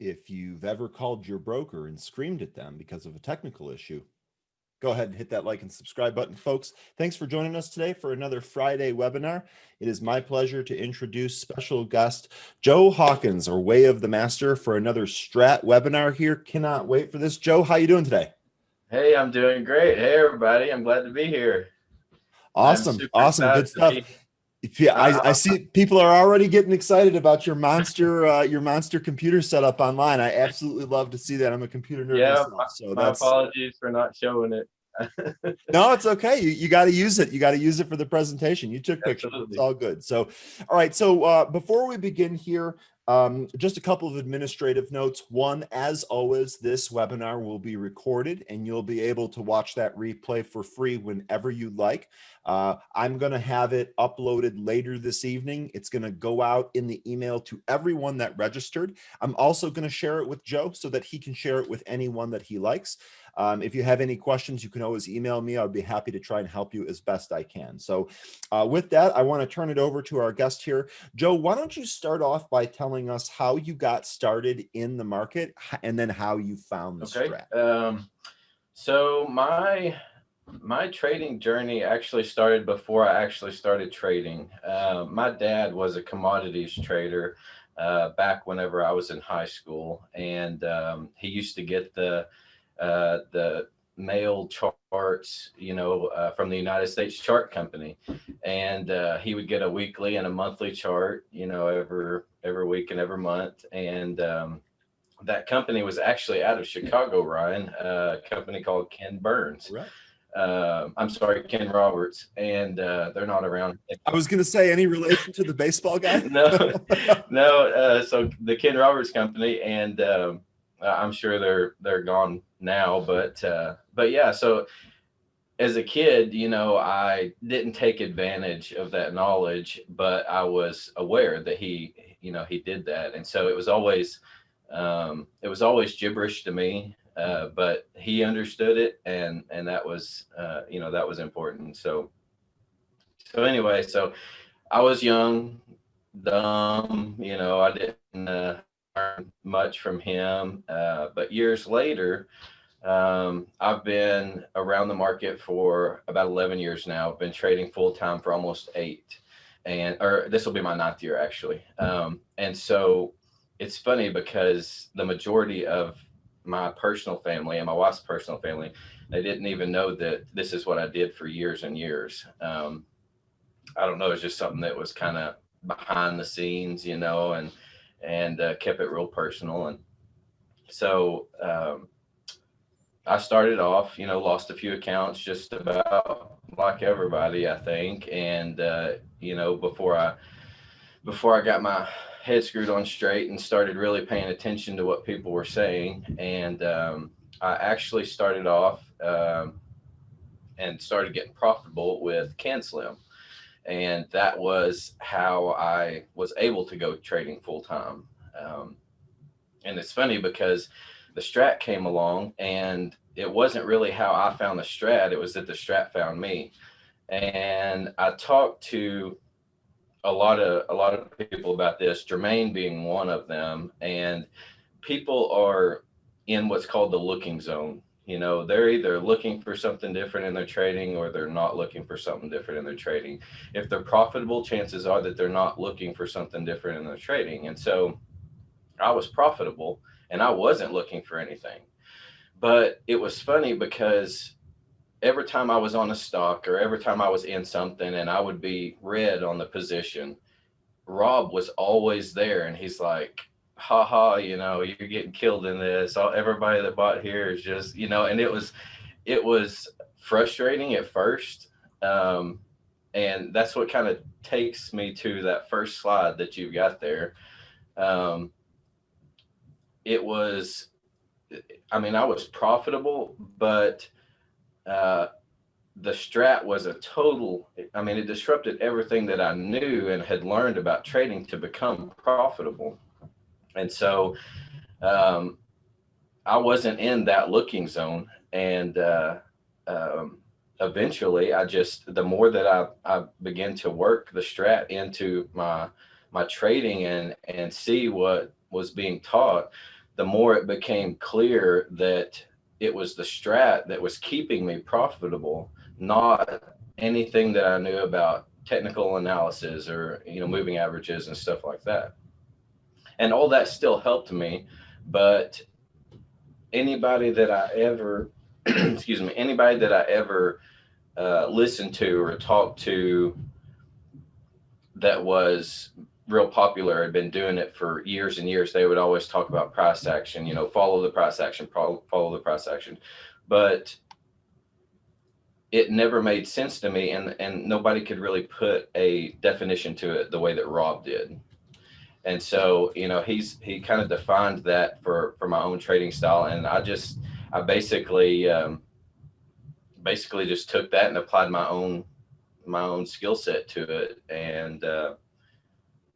If you've ever called your broker and screamed at them because of a technical issue, go ahead and hit that like and subscribe button, folks. Thanks for joining us today for another Friday webinar. It is my pleasure to introduce special guest Joe Hawkins, or Way of the Master, for another Strat webinar here. Cannot wait for this. Joe, how you doing today? Hey, I'm doing great. Hey, everybody. I'm glad to be here. Awesome. Awesome. Good stuff. Yeah, I see people are already getting excited about your monster computer setup online. I absolutely love to see that. I'm a computer nerd myself, so my apologies for not showing it. No, it's okay. You got to use it. You got to use it for the presentation. You took pictures. Absolutely. It's all good. So, all right. So before we begin here, just a couple of administrative notes. One, as always, this webinar will be recorded and you'll be able to watch that replay for free whenever you like. I'm going to have it uploaded later this evening. It's going to go out in the email to everyone that registered. I'm also going to share it with Joe so that he can share it with anyone that he likes. If you have any questions, you can always email me. I'd be happy to try and help you as best I can. So with that, I want to turn it over to our guest here. Joe, why don't you start off by telling us how you got started in the market and then how you found the strat? So my trading journey actually started before I actually started trading. My dad was a commodities trader back whenever I was in high school, and he used to get the mail charts, from the United States Chart Company, and he would get a weekly and a monthly chart, every week and every month, and that company was actually out of Chicago, Ryan, a company called Ken Burns. Right. I'm sorry, Ken Roberts, and they're not around. I was going to say, any relation to the baseball guy? No. So the Ken Roberts company, and I'm sure they're gone now, but yeah. So as a kid, I didn't take advantage of that knowledge, but I was aware that he did that, and so it was always gibberish to me. But he understood it, and that was that was important. So anyway, so I was young, dumb, I didn't learn much from him. But years later, I've been around the market for about 11 years now. I've been trading full time for almost 8, or this will be my 9th year actually. And so it's funny because the majority of my personal family and my wife's personal family, they didn't even know that this is what I did for years and years. I don't know. It's just something that was kind of behind the scenes, and kept it real personal. And so I started off, lost a few accounts, just about like everybody, I think. And before I got my head screwed on straight and started really paying attention to what people were saying, and I actually started off and started getting profitable with CanSlim. And that was how I was able to go trading full time. And it's funny because the strat came along, and it wasn't really how I found the strat. It was that the strat found me. And I talked to a lot of people about this, Jermaine being one of them. And people are in what's called the looking zone. They're either looking for something different in their trading, or they're not looking for something different in their trading. If they're profitable, chances are that they're not looking for something different in their trading. And so I was profitable and I wasn't looking for anything. But it was funny because every time I was on a stock, or every time I was in something and I would be red on the position, Rob was always there, and he's like, haha, you're getting killed in this. Everybody that bought here is just, and it was frustrating at first. And that's what kind of takes me to that first slide that you've got there. It was, I was profitable, but the strat was a total, it disrupted everything that I knew and had learned about trading to become profitable. And so I wasn't in that looking zone. And eventually the more that I began to work the strat into my trading and see what was being taught, the more it became clear that it was the strat that was keeping me profitable, not anything that I knew about technical analysis or, moving averages and stuff like that. And all that still helped me, but anybody that I ever, excuse me, anybody that I ever listened to or talked to that was real popular, had been doing it for years and years, they would always talk about price action, follow the price action, follow the price action. But it never made sense to me, and nobody could really put a definition to it the way that Rob did. And so, he kind of defined that for my own trading style. And I basically just took that and applied my own skill set to it. And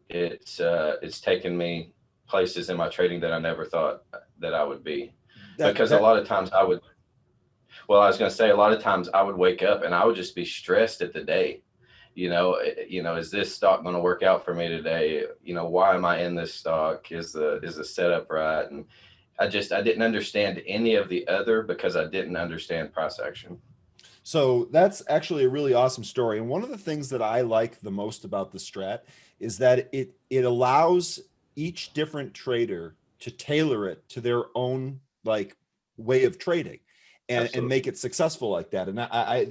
it's taken me places in my trading that I never thought that I would be. Because a lot of times I was going to say, a lot of times I would wake up and I would just be stressed at the day. Is this stock going to work out for me today? Why am I in this stock? Is the setup right? And I didn't understand any of the other because I didn't understand price action. So that's actually a really awesome story. And one of the things that I like the most about the strat is that it allows each different trader to tailor it to their own like way of trading and make it successful like that. And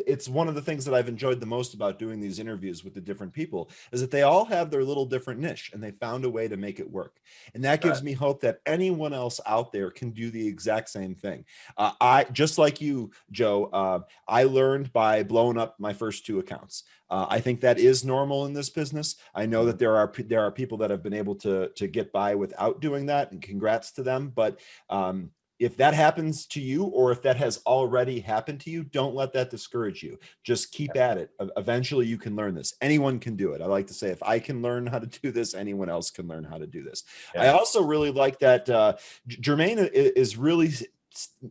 it's one of the things that I've enjoyed the most about doing these interviews with the different people is that they all have their little different niche and they found a way to make it work. And that gives me hope that anyone else out there can do the exact same thing. I just like you, Joe, I learned by blowing up my first 2 accounts. I think that is normal in this business. I know that there are people that have been able to get by without doing that, and congrats to them. But if that happens to you, or if that has already happened to you, don't let that discourage you. Just keep at it. Eventually you can learn this. Anyone can do it. I like to say, if I can learn how to do this, anyone else can learn how to do this. I also really like that Jermaine is really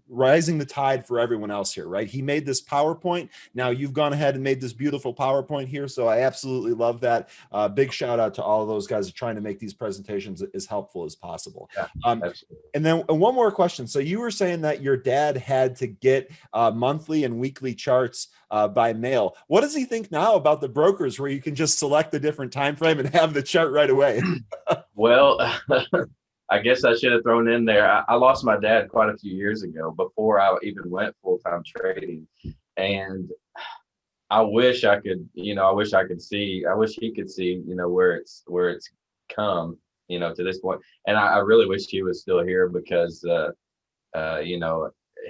rising the tide for everyone else here, right? He made this PowerPoint. Now you've gone ahead and made this beautiful PowerPoint here. So I absolutely love that. Big shout out to all of those guys trying to make these presentations as helpful as possible. And then one more question. So you were saying that your dad had to get monthly and weekly charts by mail. What does he think now about the brokers where you can just select the different time frame and have the chart right away? Well, I guess I should have thrown in there. I lost my dad quite a few years ago before I even went full-time trading. And I wish I could, I wish he could see, where it's come, to this point. And I really wish he was still here because,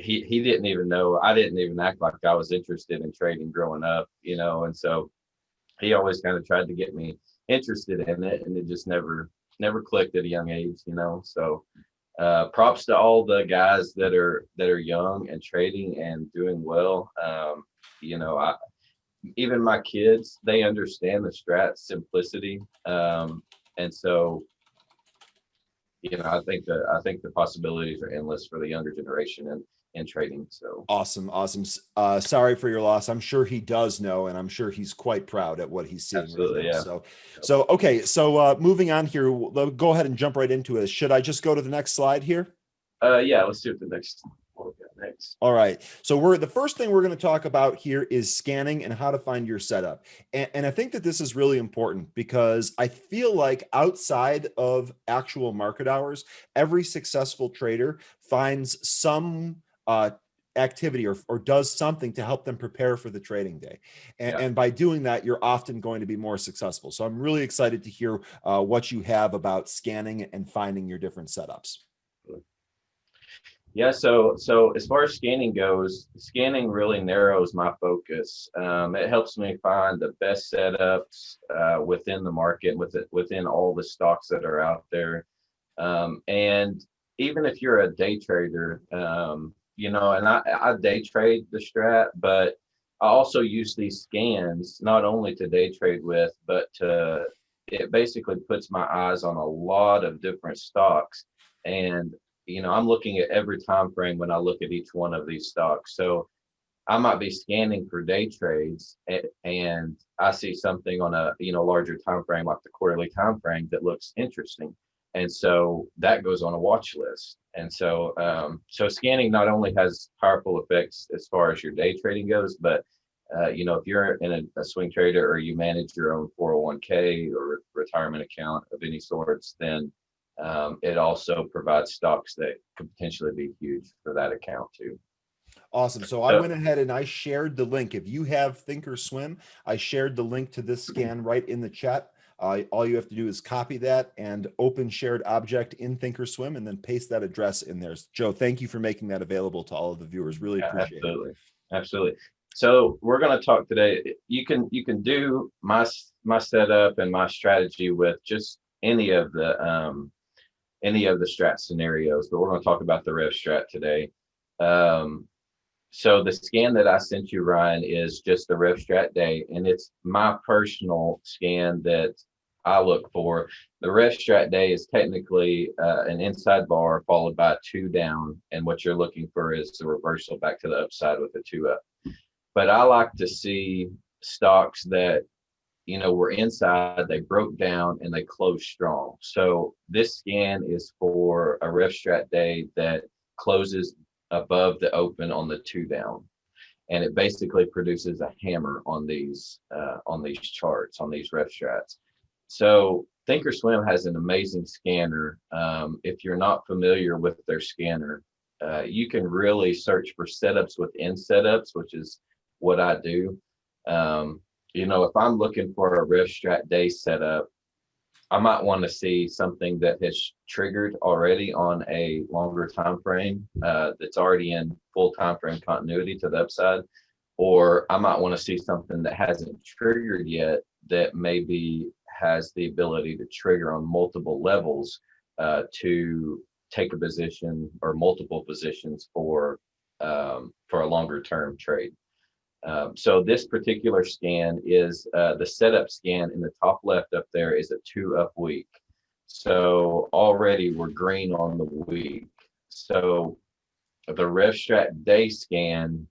he didn't even know, I didn't even act like I was interested in trading growing up, and so he always kind of tried to get me interested in it, and it just never clicked at a young age, so props to all the guys that are young and trading and doing well. Even my kids, they understand the strat simplicity, and so I think the possibilities are endless for the younger generation and trading. So awesome. Sorry for your loss. I'm sure he does know, and I'm sure he's quite proud at what he's seeing. Absolutely, right now. So okay. So moving on here, we'll go ahead and jump right into it. Should I just go to the next slide here? Yeah, let's do it next. All right. So the first thing we're going to talk about here is scanning and how to find your setup. And I think that this is really important because I feel like outside of actual market hours, every successful trader finds some activity or does something to help them prepare for the trading day. And by doing that, you're often going to be more successful. So I'm really excited to hear what you have about scanning and finding your different setups. Yeah, so as far as scanning goes, scanning really narrows my focus. It helps me find the best setups within the market, within all the stocks that are out there. And even if you're a day trader, and I day trade the strat, but I also use these scans not only to day trade with, but it basically puts my eyes on a lot of different stocks. And I'm looking at every time frame when I look at each one of these stocks. So I might be scanning for day trades, and I see something on a larger time frame, like the quarterly time frame, that looks interesting. And so that goes on a watch list. And so, so scanning not only has powerful effects as far as your day trading goes, but you know, if you're in a swing trader or you manage your own 401k or retirement account of any sorts, then it also provides stocks that could potentially be huge for that account too. Awesome. So I went ahead and I shared the link. If you have Thinkorswim, I shared the link to this scan right in the chat. All you have to do is copy that and open shared object in Thinkorswim and then paste that address in there. Joe, thank you for making that available to all of the viewers. Really appreciate it. Absolutely. So we're going to talk today. You can do my setup and my strategy with just any of the strat scenarios, but we're going to talk about the Rev Strat today. So the scan that I sent you, Ryan, is just the Rev Strat Day, and it's my personal scan that I look for. The Rev Strat Day is technically an inside bar followed by a 2 down, and what you're looking for is the reversal back to the upside with a 2 up. But I like to see stocks that, you know, were inside, they broke down, and they closed strong. So this scan is for a Rev Strat Day that closes above the open on the 2 down, and it basically produces a hammer on these charts, on these Rev Strats. So Thinkorswim has an amazing scanner. If you're not familiar with their scanner, you can really search for setups within setups, which is what I do. You know, if I'm looking for a Rev Strat Day setup, I might want to see something that has triggered already on a longer time frame, that's already in full time frame continuity to the upside, or I might want to see something that hasn't triggered yet that maybe has the ability to trigger on multiple levels to take a position or multiple positions for a longer term trade. So this particular scan is the setup scan in the top left up there is a 2 up week. So already we're green on the week. So the Rev Strat Day Scan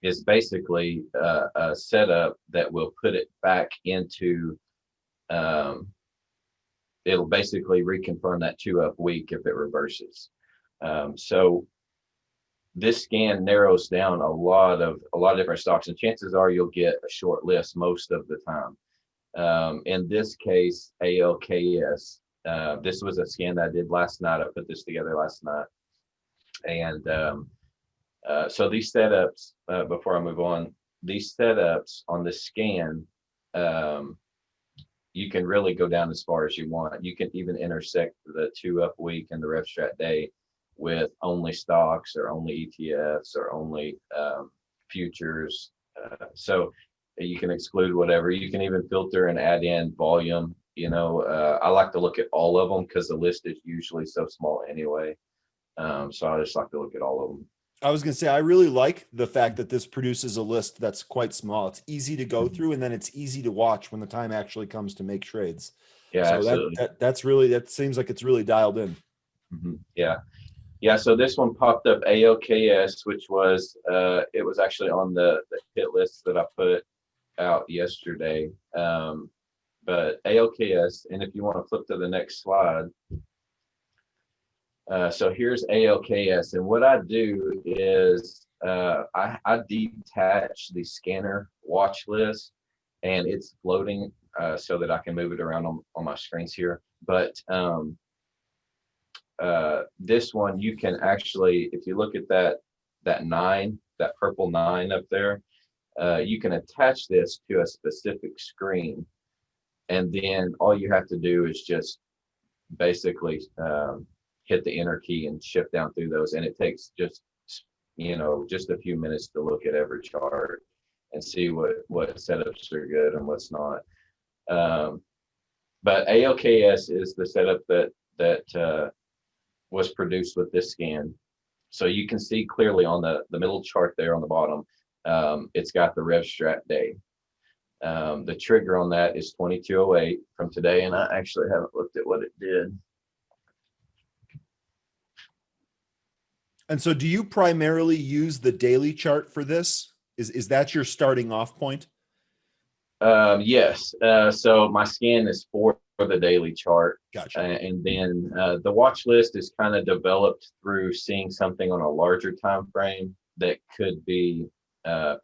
is basically a setup that will put it back into, it'll basically reconfirm that 2 up week if it reverses. So this scan narrows down a lot of different stocks, and chances are you'll get a short list most of the time. In this case, ALKS, this was a scan that I did last night. I put this together last night. And so these setups, before I move on, these setups on the scan, you can really go down as far as you want. You can even intersect the 2 up week and the Rev Strat Day with only stocks or only ETFs or only futures. So you can exclude whatever. You can even filter and add in volume. You know, I like to look at all of them because the list is usually so small anyway. So I just like to look at all of them. I was going to say, I really like the fact that this produces a list that's quite small. It's easy to go through, and then it's easy to watch when the time actually comes to make trades. Yeah, so absolutely. that seems like it's really dialed in. Mm-hmm. Yeah. So this one popped up ALKS, which was it was actually on the hit list that I put out yesterday. But ALKS, and if you want to flip to the next slide. So here's ALKS, and what I do is I detach the scanner watch list, and it's floating so that I can move it around on my screens here. But this one, you can actually, if you look at that 9, that purple 9 up there, you can attach this to a specific screen, and then all you have to do is just basically hit the enter key and shift down through those, and it takes just a few minutes to look at every chart and see what setups are good and what's not. But ALKS is the setup that was produced with this scan. So you can see clearly on the middle chart there on the bottom, it's got the Rev Strat Day. The trigger on that is 2208 from today, and I actually haven't looked at what it did. And so do you primarily use the daily chart for this? Is that your starting off point? Yes. So my scan is 4 the daily chart. Gotcha. And then the watch list is kind of developed through seeing something on a larger time frame that could be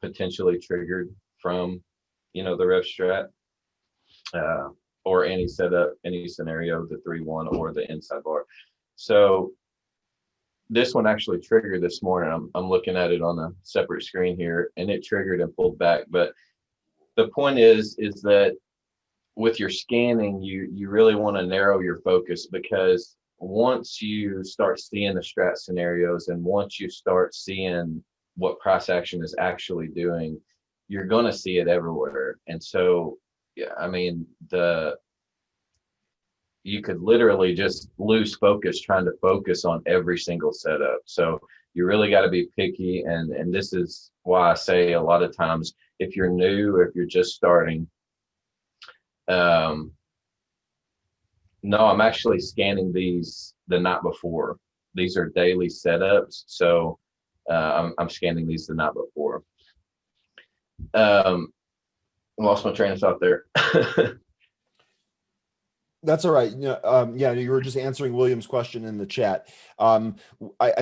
potentially triggered from, the Rev Strat or any setup, any scenario, the 3-1 or the inside bar. So this one actually triggered this morning. I'm looking at it on a separate screen here, and it triggered and pulled back. But the point is that with your scanning, you really want to narrow your focus, because once you start seeing the strat scenarios and once you start seeing what price action is actually doing, you're going to see it everywhere. And so, yeah, I mean, you could literally just lose focus trying to focus on every single setup. So you really got to be picky. And this is why I say a lot of times, if you're new, or if you're just starting, no, I'm actually scanning these the night before. These are daily setups. So I'm scanning these the night before. Lost my train of thought there. That's all right. Yeah, you were just answering William's question in the chat. I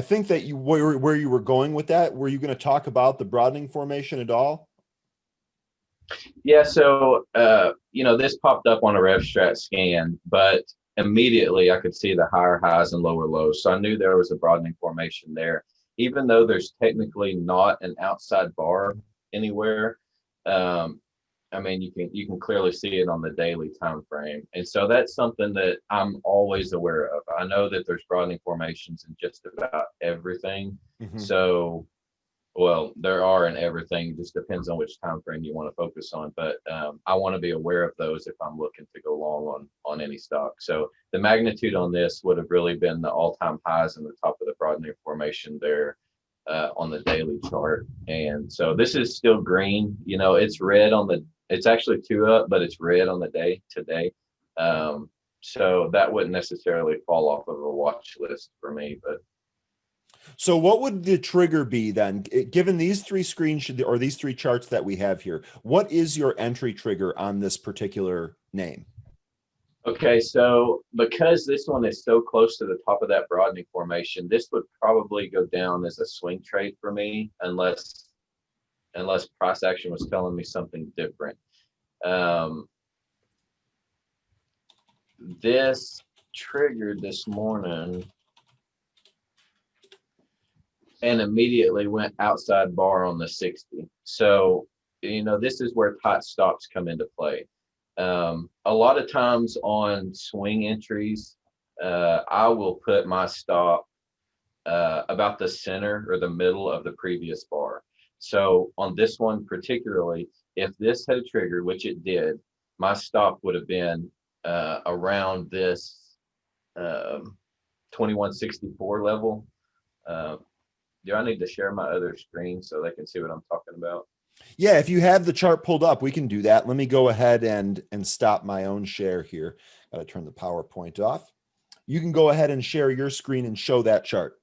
think that where you were going with that, were you going to talk about the broadening formation at all? Yeah, so this popped up on a Rev Strat scan, but immediately I could see the higher highs and lower lows. So I knew there was a broadening formation there, even though there's technically not an outside bar anywhere. I mean, you can clearly see it on the daily time frame. And so that's something that I'm always aware of. I know that there's broadening formations in just about everything. Mm-hmm. So, well, there are in everything. It just depends on which time frame you want to focus on. But I want to be aware of those if I'm looking to go long on any stock. So the magnitude on this would have really been the all-time highs in the top of the broadening formation there on the daily chart. And so this is still green. It's red it's actually 2 up, but it's red on the day today. So that wouldn't necessarily fall off of a watch list for me. But so what would the trigger be then, given these 3 screens or these 3 charts that we have here? What is your entry trigger on this particular name? Okay, so because this one is so close to the top of that broadening formation, this would probably go down as a swing trade for me, unless price action was telling me something different. This triggered this morning and immediately went outside bar on the 60. So, this is where tight stops come into play. A lot of times on swing entries, I will put my stop about the center or the middle of the previous bar. So on this one particularly, if this had triggered, which it did, my stop would have been around this 2164 level. Do I need to share my other screen so they can see what I'm talking about? Yeah, if you have the chart pulled up, we can do that. Let me go ahead and stop my own share here. Got to turn the PowerPoint off. You can go ahead and share your screen and show that chart.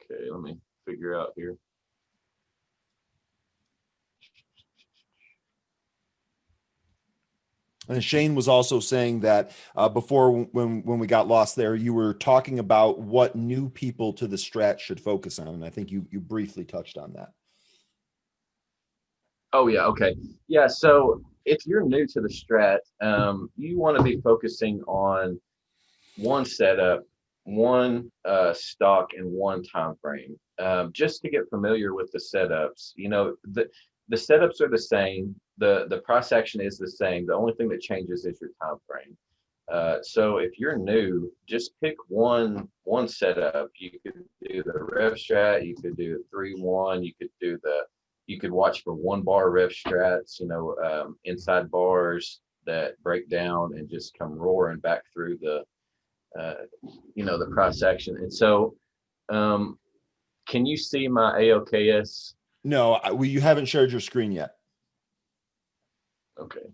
Okay, let me figure out here. And Shane was also saying that before, when we got lost there, you were talking about what new people to the strat should focus on. And I think you briefly touched on that. Oh, yeah. Okay. Yeah. So if you're new to the strat, you want to be focusing on one setup, one stock, and one time frame, just to get familiar with the setups. The setups are the same. The price action is the same. The only thing that changes is your time frame. So if you're new, just pick one setup. You could do the Rev Strat. You could do 3-1. You could watch for 1 bar Rev Strats. Inside bars that break down and just come roaring back through the price action. And so, can you see my AOKS? No, you haven't shared your screen yet. Okay.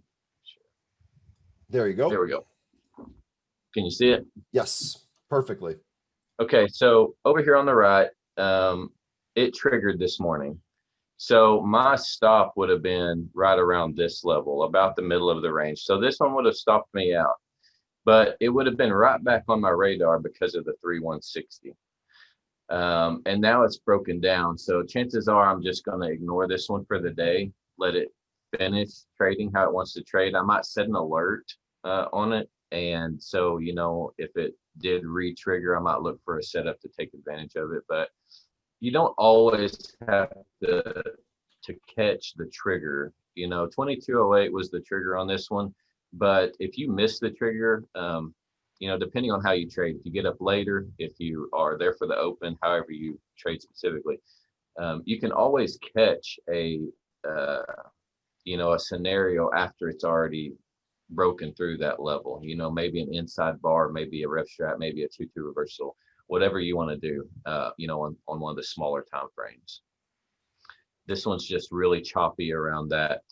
There you go. There we go. Can you see it? Yes, perfectly. Okay, so over here on the right, it triggered this morning. So my stop would have been right around this level, about the middle of the range. So this one would have stopped me out, but it would have been right back on my radar because of the 3160. And now it's broken down. So chances are I'm just going to ignore this one for the day, let it finish trading how it wants to trade. I might set an alert on it. And so, you know, if it did re-trigger, I might look for a setup to take advantage of it. But you don't always have to catch the trigger. You know, 2208 was the trigger on this one. But if you miss the trigger, you know, depending on how you trade, if you get up later, if you are there for the open, however you trade specifically, you can always catch a, you know, a scenario after it's already broken through that level. You know, maybe an inside bar, maybe a Rev Strat, maybe a 2-2 reversal, whatever you want to do, you know, on one of the smaller time frames. This one's just really choppy around that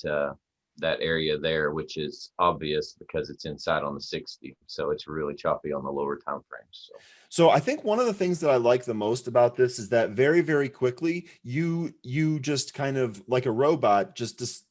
that area there, which is obvious because it's inside on the 60. So it's really choppy on the lower time frames. So I think one of the things that I like the most about this is that very, very quickly, you just kind of like a robot, just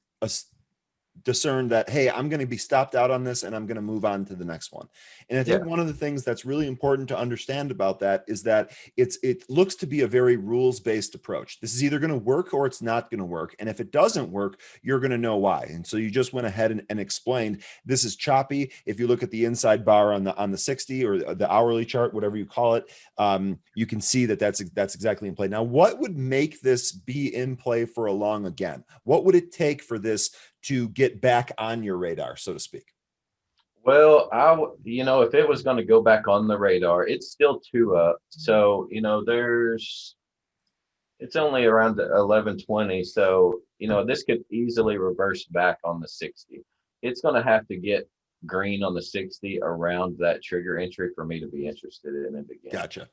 discern that, hey, I'm going to be stopped out on this and I'm going to move on to the next one. And I think one of the things that's really important to understand about that is that it looks to be a very rules-based approach. This is either going to work or it's not going to work. And if it doesn't work, you're going to know why. And so you just went ahead and explained this is choppy. If you look at the inside bar on the 60 or the hourly chart, whatever you call it, you can see that that's exactly in play. Now, what would make this be in play for a long again? What would it take for this to get back on your radar, so to speak? Well, you know, if it was going to go back on the radar, it's still 2 up. So, you know, it's only around 1120. So, you know, this could easily reverse back on the 60. It's going to have to get green on the 60 around that trigger entry for me to be interested in it again. Gotcha.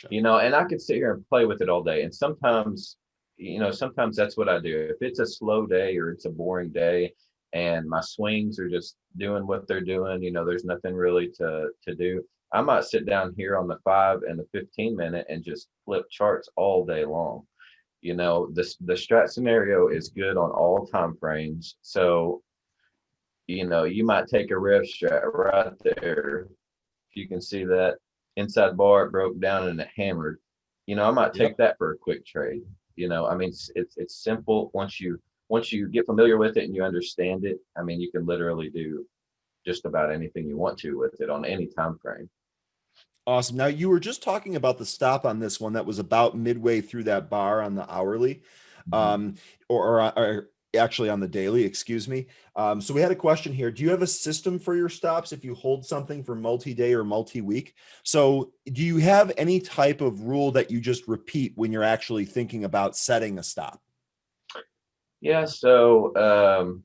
You know, and I could sit here and play with it all day. And sometimes, you know, sometimes that's what I do. If it's a slow day or it's a boring day and my swings are just doing what they're doing, you know, there's nothing really to do, I might sit down here on the 5 and the 15 minute and just flip charts all day long. You know, the strat scenario is good on all time frames. So, you know, you might take a Rev Strat right there. If you can see that inside bar, it broke down and it hammered. You know, I might take that for a quick trade. You know, I mean, it's simple. Once you get familiar with it and you understand it, I mean, you can literally do just about anything you want to with it on any time frame. Awesome. Now, you were just talking about the stop on this one that was about midway through that bar on the hourly, or actually on the daily, excuse me. So we had a question here. Do you have a system for your stops if you hold something for multi-day or multi-week? So do you have any type of rule that you just repeat when you're actually thinking about setting a stop? Yeah. So on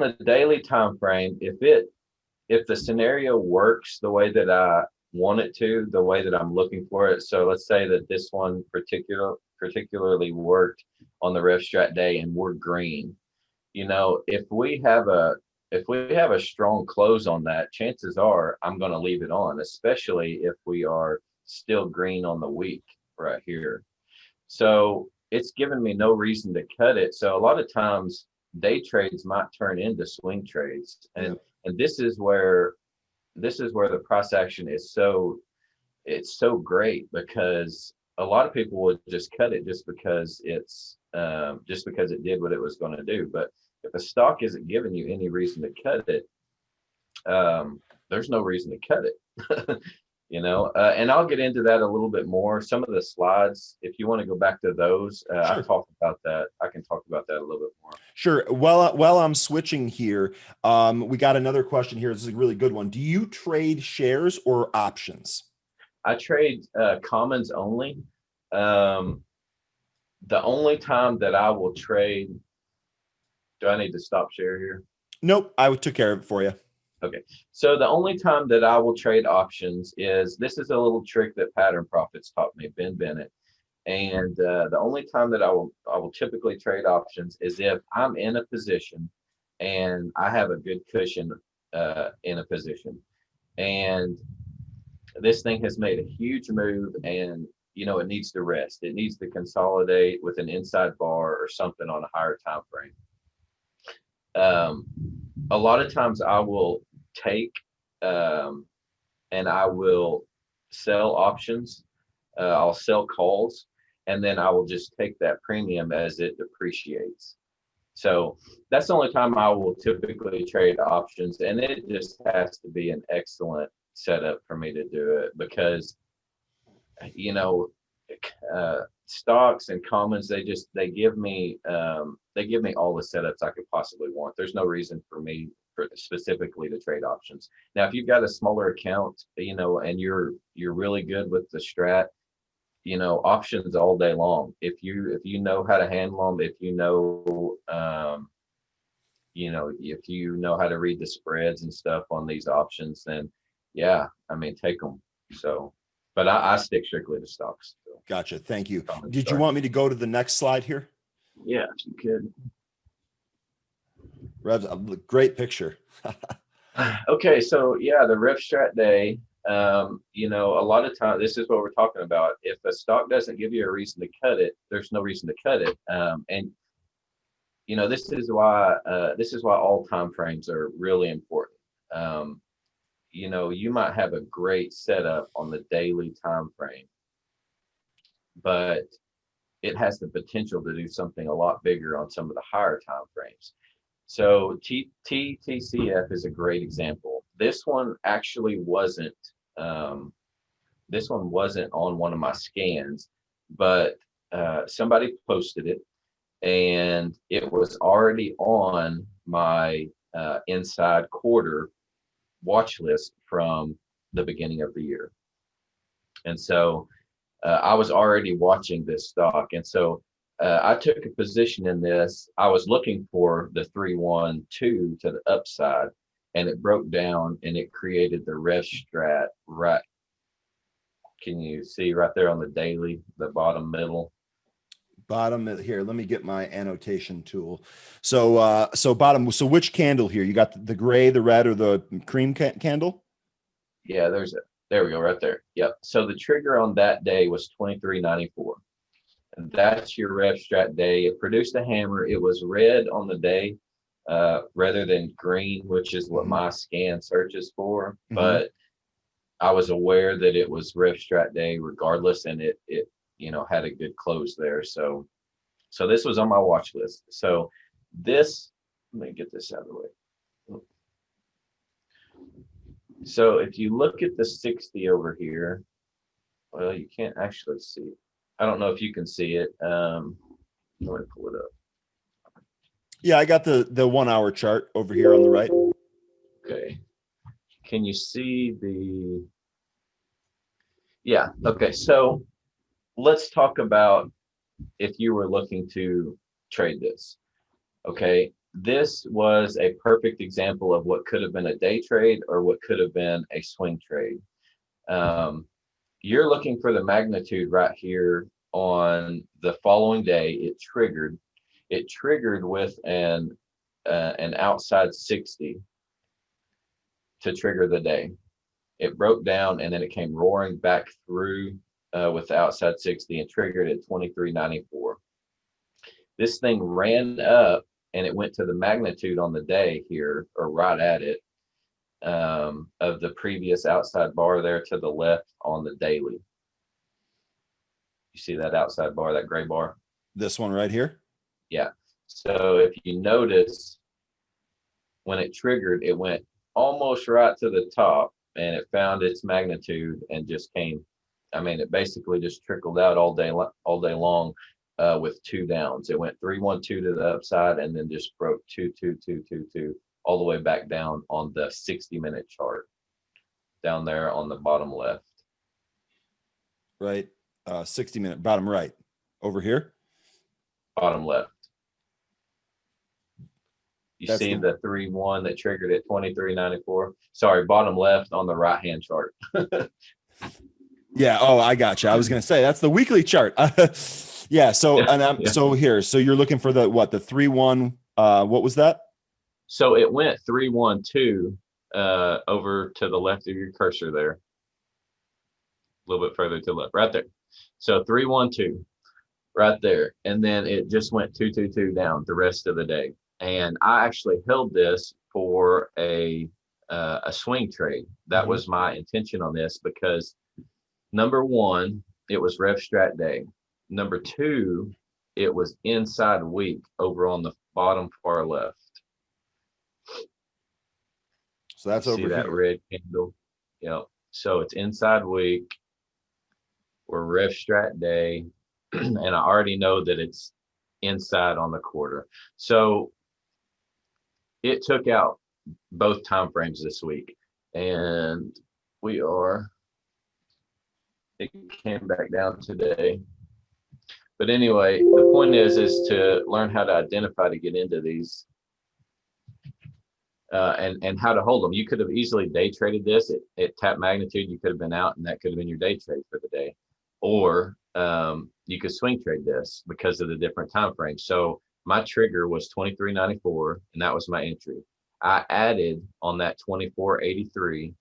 the daily time frame, if the scenario works the way that I want it to, the way that I'm looking for it. So let's say that this one particularly worked on the Rev Strat day and we're green. You know, if we have a strong close on that, chances are I'm going to leave it on, especially if we are still green on the week right here. So it's given me no reason to cut it. So a lot of times day trades might turn into swing trades. And this is where the price action is so great, because a lot of people would just cut it just because it did what it was going to do. But if a stock isn't giving you any reason to cut it, there's no reason to cut it. You know, and I'll get into that a little bit more. Some of the slides, if you want to go back to those, I talked about that. I can talk about that a little bit more. Sure. Well, while I'm switching here, we got another question here. This is a really good one. Do you trade shares or options? I trade commons only. The only time that I will trade, do I need to stop share here? Nope, I took care of it for you. Okay, so the only time that I will trade options is, this is a little trick that Pattern Profits taught me, Ben Bennett. And the only time that I will typically trade options is if I'm in a position and I have a good cushion in a position, and this thing has made a huge move and you know, it needs to rest. It needs to consolidate with an inside bar or something on a higher time frame. A lot of times I will take and I will sell options. I'll sell calls, and then I will just take that premium as it depreciates. So that's the only time I will typically trade options, and it just has to be an excellent setup for me to do it, because you know, stocks and commons, they give me all the setups I could possibly want. There's no reason for me specifically to trade options. Now, if you've got a smaller account, you know, and you're really good with the strat, you know, options all day long. If you know how to handle them, if you know how to read the spreads and stuff on these options, then yeah, I mean, take them. So, but I stick strictly to stocks. So. Gotcha. Thank you. Did you want me to go to the next slide here? Yeah, if you could. Rev, great picture. Okay, so yeah, the Rev Strat Day. You know, a lot of times this is what we're talking about. If a stock doesn't give you a reason to cut it, there's no reason to cut it. And you know, this is why all time frames are really important. You know, you might have a great setup on the daily time frame, but it has the potential to do something a lot bigger on some of the higher time frames. So TTCF is a great example. This one actually wasn't. This one wasn't on one of my scans, but somebody posted it, and it was already on my inside quarter watch list from the beginning of the year. And so I was already watching this stock. And so I took a position in this. I was looking for the 312 to the upside, and it broke down and it created the Rev Strat right. Can you see right there on the daily, the bottom middle? Bottom here, let me get my annotation tool. So bottom, so which candle here? You got the gray, the red, or the cream candle? Yeah, there we go, right there. Yep. So the trigger on that day was 23.94. And that's your Rev Strat Day. It produced a hammer. It was red on the day rather than green, which is what my scan searches for. But I was aware that it was Rev Strat Day regardless, and it you know, had a good close there. So this was on my watch list. So this, let me get this out of the way. So if you look at the 60 over here, well, you can't actually see it. I don't know if you can see it. I'm going to pull it up. Yeah, I got the 1 hour chart over here on the right. Okay. Can you see the? Yeah. Okay. So let's talk about if you were looking to trade this. Okay. This was a perfect example of what could have been a day trade or what could have been a swing trade. You're looking for the magnitude right here on the following day. It triggered with an outside 60 to trigger the day. It broke down and then it came roaring back through with the outside 60 and triggered at 23.94. This thing ran up and it went to the magnitude on the day here, or right at it, of the previous outside bar there to the left on the daily. You see that outside bar, that gray bar? This one right here? Yeah. So if you notice, when it triggered, it went almost right to the top and it found its magnitude and just came. I mean, it basically just trickled out all day long with two downs. It went 312 to the upside and then just broke 22222 all the way back down on the 60-minute chart down there on the bottom left. Right. 60-minute bottom right over here. Bottom left. You see the 3-1 that triggered at 23.94. Sorry, bottom left on the right-hand chart. Yeah. Oh, I got you. I was going to say that's the weekly chart. Yeah. So, and so here, so you're looking for the 3-1. What was that? So it went 3-1-2 over to the left of your cursor there. A little bit further to the left, right there. So 312 right there. And then it just went 222 down the rest of the day. And I actually held this for a swing trade. That was my intention on this because number one, it was Rev Strat Day. Number two, it was inside week over on the bottom far left. So that's over see that here. red candle. Yep. So it's inside week. We're Rev Strat Day, and I already know that it's inside on the quarter. So it took out both time frames this week, and it came back down today. But anyway, the point is to learn how to identify to get into these and how to hold them. You could have easily day traded this at tap magnitude. You could have been out, and that could have been your day trade for the day. Or you could swing trade this because of the different time frames. So my trigger was 23.94, and that was my entry. I added on that 24.83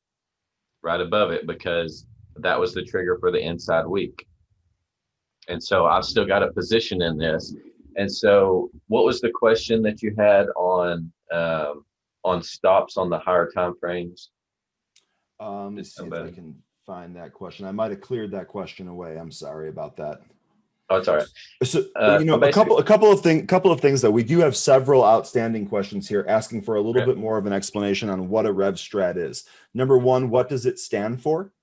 right above it because that was the trigger for the inside week. And so I've still got a position in this. And so what was the question that you had on stops on the higher time frames? Let's see if I can find that question. I might have cleared that question away. I'm sorry about that. Oh, it's all right. So, a couple of things though. We do have several outstanding questions here asking for a little bit more of an explanation on what a Rev Strat is. Number one, what does it stand for?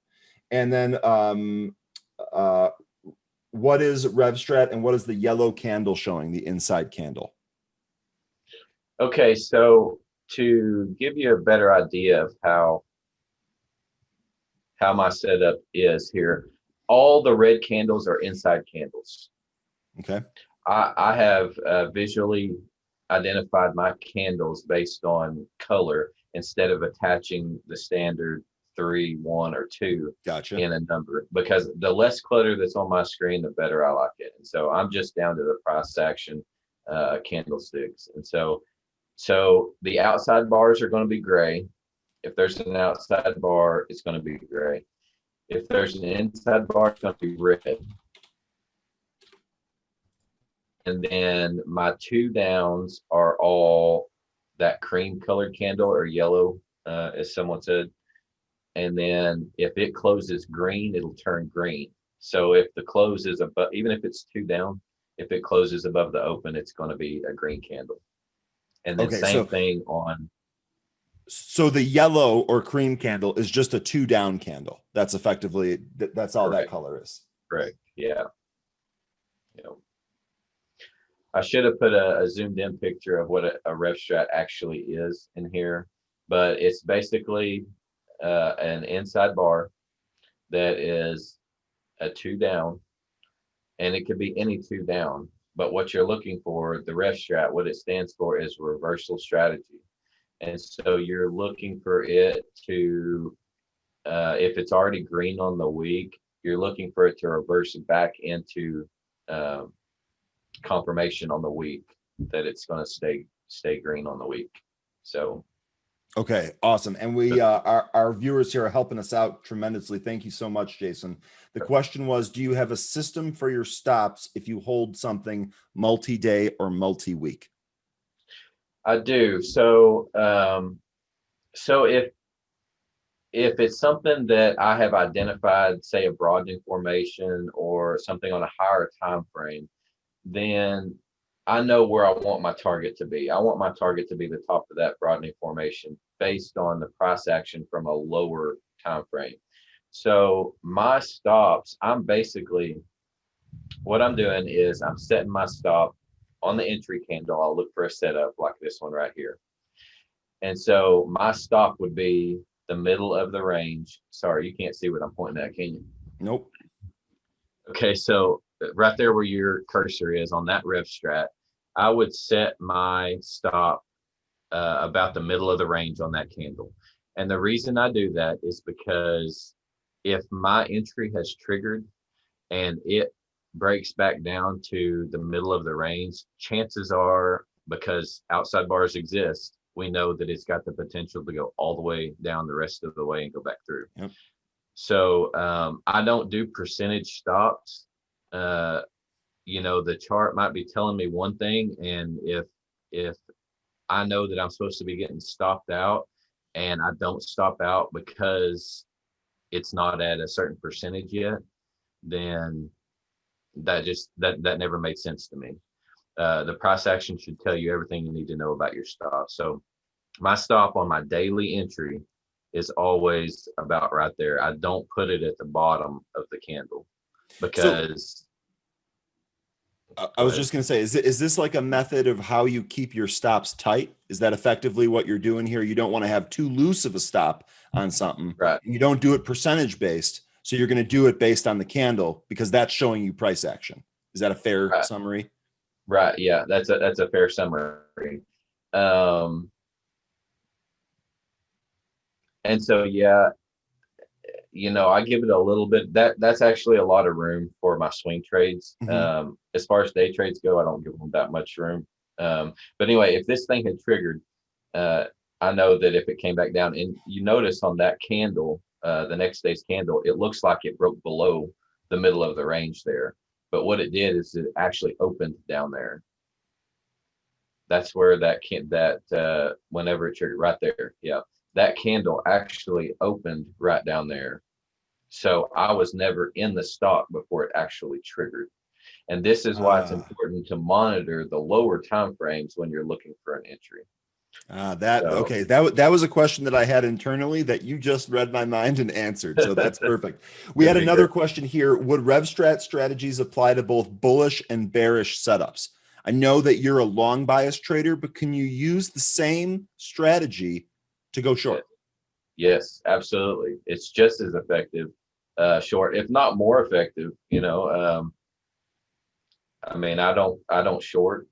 And then what is Rev Strat and what is the yellow candle showing, the inside candle? Okay, so to give you a better idea of how my setup is here, all the red candles are inside candles. Okay. I have visually identified my candles based on color instead of attaching the standard 3, 1, or 2 gotcha. in a number, because the less clutter that's on my screen, the better I like it. And so I'm just down to the price action candlesticks. And so the outside bars are going to be gray. If there's an outside bar, it's going to be gray. If there's an inside bar, it's going to be red. And then my 2 downs are all that cream colored candle or yellow, as someone said. And then if it closes green, it'll turn green. So if the close is above, even if it's 2 down, if it closes above the open, it's going to be a green candle. And then same thing on. So the yellow or cream candle is just a 2 down candle. That's effectively, that's all that color is. Correct. Yeah. I should have put a zoomed in picture of what a Rev Strat actually is in here, but it's basically an inside bar that is a 2 down, and it could be any 2 down. But what you're looking for, the Rev Strat, what it stands for is reversal strategy. And so you're looking for it to, if it's already green on the week, you're looking for it to reverse back into confirmation on the week that it's going to stay green on the week. So. Okay, awesome. And we our viewers here are helping us out tremendously. Thank you so much, Jason. The question was, do you have a system for your stops if you hold something multi-day or multi-week? I do. So if it's something that I have identified, say a broadening formation or something on a higher time frame, then I know where I want my target to be. I want my target to be the top of that broadening formation based on the price action from a lower time frame. So my stops, what I'm doing is I'm setting my stop on the entry candle. I'll look for a setup like this one right here. And so my stop would be the middle of the range. Sorry, you can't see what I'm pointing at, can you? Nope. Okay, so right there where your cursor is on that Rev Strat, I would set my stop about the middle of the range on that candle. And the reason I do that is because if my entry has triggered and it breaks back down to the middle of the range, chances are, because outside bars exist, we know that it's got the potential to go all the way down the rest of the way and go back through. Yep. So I don't do percentage stops. You know, the chart might be telling me one thing, and if I know that I'm supposed to be getting stopped out and I don't stop out because it's not at a certain percentage yet, then that never made sense to me. The price action should tell you everything you need to know about your stop. So my stop on my daily entry is always about right there. I don't put it at the bottom of the candle So because I was just going to say, is this like a method of how you keep your stops tight? Is that effectively what you're doing here? You don't want to have too loose of a stop on something. right, You don't do it percentage based. So you're going to do it based on the candle because that's showing you price action. Is that a fair right, summary? right. Yeah, that's a fair summary. Um, and so yeah, you know, I give it a little bit. That's actually a lot of room for my swing trades. Mhm. As far as day trades go, I don't give them that much room. But anyway, if this thing had triggered, uh, I know that if it came back down, and you notice on that candle, the next day's candle, it looks like it broke below the middle of the range there. But what it did is it actually opened down there. That's where whenever it triggered right there, yeah, that candle actually opened right down there. So I was never in the stock before it actually triggered. And this is why it's important to monitor the lower time frames when you're looking for an entry. So Okay. That was a question that I had internally that you just read my mind and answered. So that's perfect. We good had to another hear. question here. Would RevStrat strategies apply to both bullish and bearish setups? I know that you're a long bias trader, but can you use the same strategy to go Yeah. short? Yes, absolutely. It's just as effective, short, if not more effective. You know, I mean, I don't short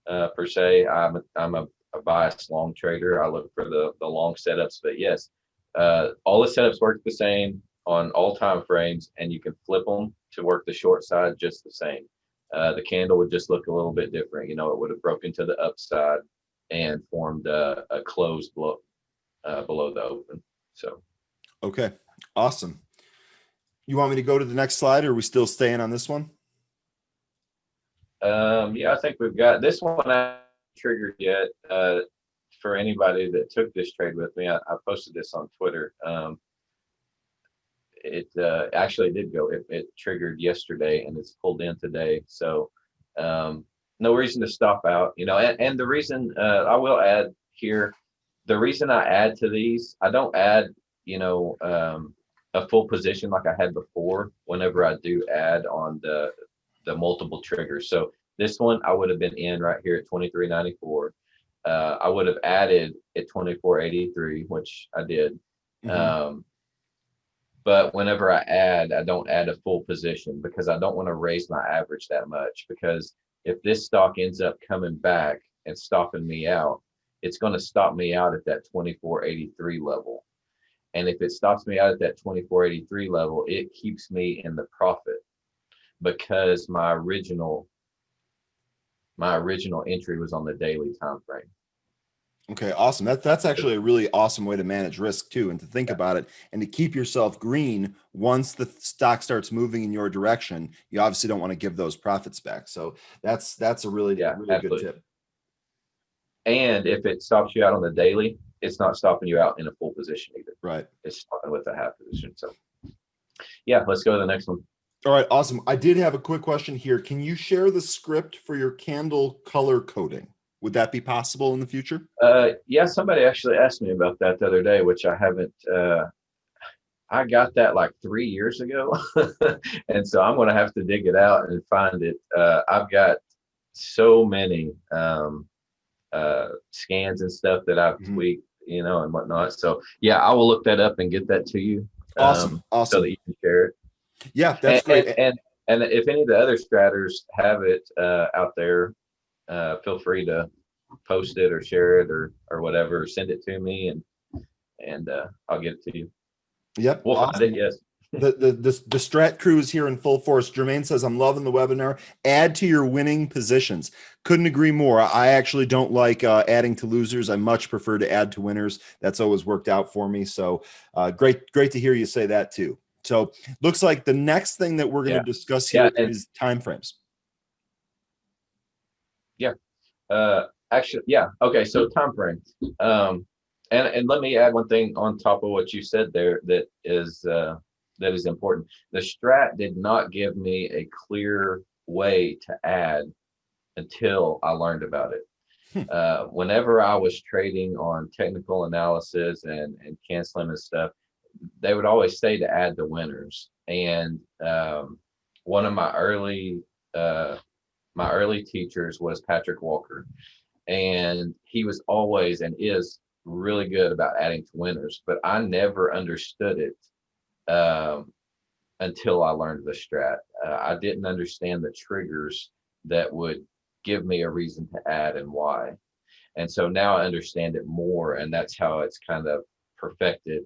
per se. I'm a biased long trader. I look for the long setups, but yes, all the setups work the same on all time frames, and you can flip them to work the short side just the same. The candle would just look a little bit different. You know, it would have broken to the upside and formed a close below the open. So. Okay. Awesome. You want me to go to the next slide, or are we still staying on this one? Yeah, I think we've got this one not triggered yet. For anybody that took this trade with me, I posted this on Twitter. It actually did go. It triggered yesterday and it's pulled in today. So no reason to stop out, you know. And the reason I will add here, the reason I add to these, I don't add, you know, a full position like I had before. Whenever I do add on the multiple triggers, so this one I would have been in right here at 23.94. I would have added at 24.83, which I did. Mhm. Um, but whenever I don't add a full position because I don't want to raise my average that much. Because if this stock ends up coming back and stopping me out, it's going to stop me out at that 24.83 level. And if it stops me out at that 24.83 level, it keeps me in the profit because my original entry was on the daily time frame. Okay, awesome. That's actually a really awesome way to manage risk too, and to think about it and to keep yourself green once the stock starts moving in your direction. You obviously don't want to give those profits back. So that's a really Yeah, really good absolutely. tip. And if it stops you out on the daily, it's not stopping you out in a full position either. Right. It's stopping with a half position. So yeah, let's go to the next one. All right, awesome. I did have a quick question here. Can you share the script for your candle color coding? Would that be possible in the future? Yeah, somebody actually asked me about that the other day, which I haven't. I got that like 3 years ago, and so I'm going to have to dig it out and find it. I've got so many scans and stuff that I've Mhm. tweaked, you know, and whatnot. So yeah, I will look that up and get that to you, Awesome. so that Awesome. you can share it. Yeah, that's And great. if any of the other stratters have it out there, feel free to post it or share it or whatever. Send it to me and I'll get it to you. Yep, We'll find it. awesome. Yes. The strat crew is here in full force. Jermaine says, I'm loving the webinar. Add to your winning positions. Couldn't agree more. I actually don't like adding to losers. I much prefer to add to winners. That's always worked out for me. So great to hear you say that too. So looks like the next thing that we're going to Yeah. discuss Yeah. here is time frames. Yeah. Actually, yeah. Okay. So time frame. And let me add one thing on top of what you said there that is important. The strat did not give me a clear way to add until I learned about it. Whenever I was trading on technical analysis and canceling and stuff, they would always say to add the winners. And one of my early teachers was Patrick Walker, and he was always and is really good about adding to winners. But I never understood it until I learned the strat. I didn't understand the triggers that would give me a reason to add and why. And so now I understand it more, and that's how it's kind of perfected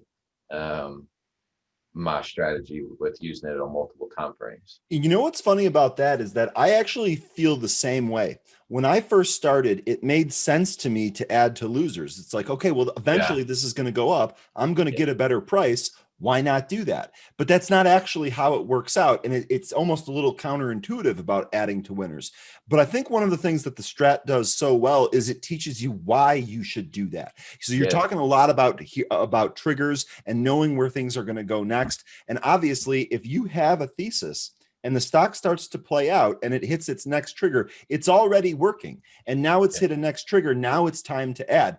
my strategy with using it on multiple time frames. You know what's funny about that is that I actually feel the same way. When I first started, it made sense to me to add to losers. It's like, okay, well, eventually this is going to go up. I'm going to get a better price. Why not do that? But that's not actually how it works out. And it's almost a little counterintuitive about adding to winners. But I think one of the things that the strat does so well is it teaches you why you should do that. So you're talking a lot about triggers and knowing where things are going to go next. And obviously, if you have a thesis and the stock starts to play out and it hits its next trigger, it's already working. And now it's hit a next trigger. Now it's time to add.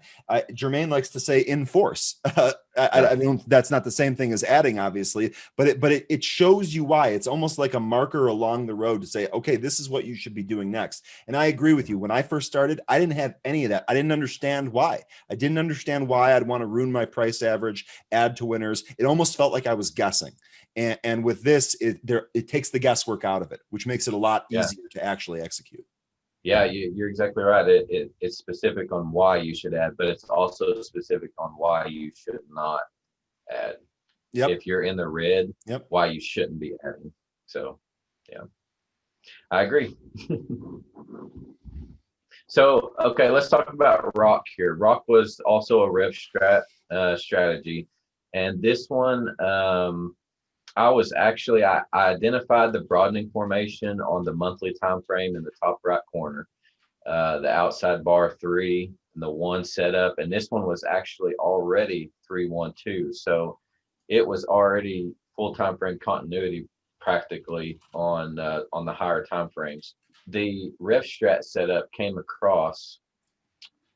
Jermaine likes to say enforce. I mean, that's not the same thing as adding, obviously, but it shows you why. It's almost like a marker along the road to say, okay, this is what you should be doing next. And I agree with you. When I first started, I didn't have any of that. I didn't understand why. I didn't understand why I'd want to ruin my price average, add to winners. It almost felt like I was guessing. And with this, it takes the guesswork out of it, which makes it a lot easier to actually execute. Yeah, you're exactly right. It's specific on why you should add, but it's also specific on why you should not add. Yep. If you're in the red, why you shouldn't be adding. So, yeah, I agree. So, okay, let's talk about Rock here. Rock was also a Rev Strat strategy, and this one, I identified the broadening formation on the monthly time frame in the top right corner, the outside bar 3 and the 1 setup, and this one was actually already 3-1-2, so it was already full time frame continuity practically on the higher time frames. The Rev Strat setup came across,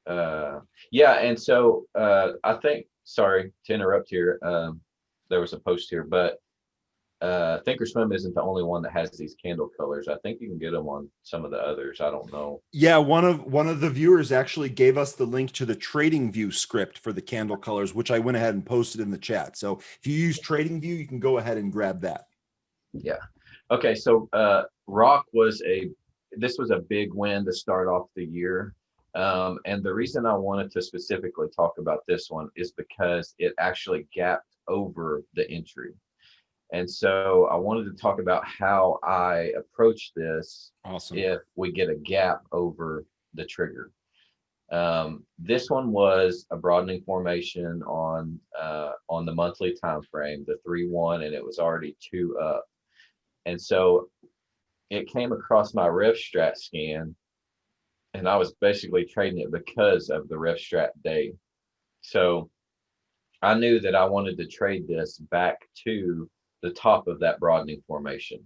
and so I think, sorry to interrupt here, there was a post here, but Thinkorswim isn't the only one that has these candle colors. I think you can get them on some of the others. I don't know. Yeah, one of the viewers actually gave us the link to the TradingView script for the candle colors, which I went ahead and posted in the chat. So if you use TradingView, you can go ahead and grab that. Yeah. Okay. So Rock was this was a big win to start off the year. And the reason I wanted to specifically talk about this one is because it actually gapped over the entry. And so I wanted to talk about how I approach this. Awesome. If we get a gap over the trigger. This one was a broadening formation on the monthly time frame, the 3-1, and it was already 2 up. And so it came across my Rev Strat scan, and I was basically trading it because of the Rev Strat day. So I knew that I wanted to trade this back to the top of that broadening formation.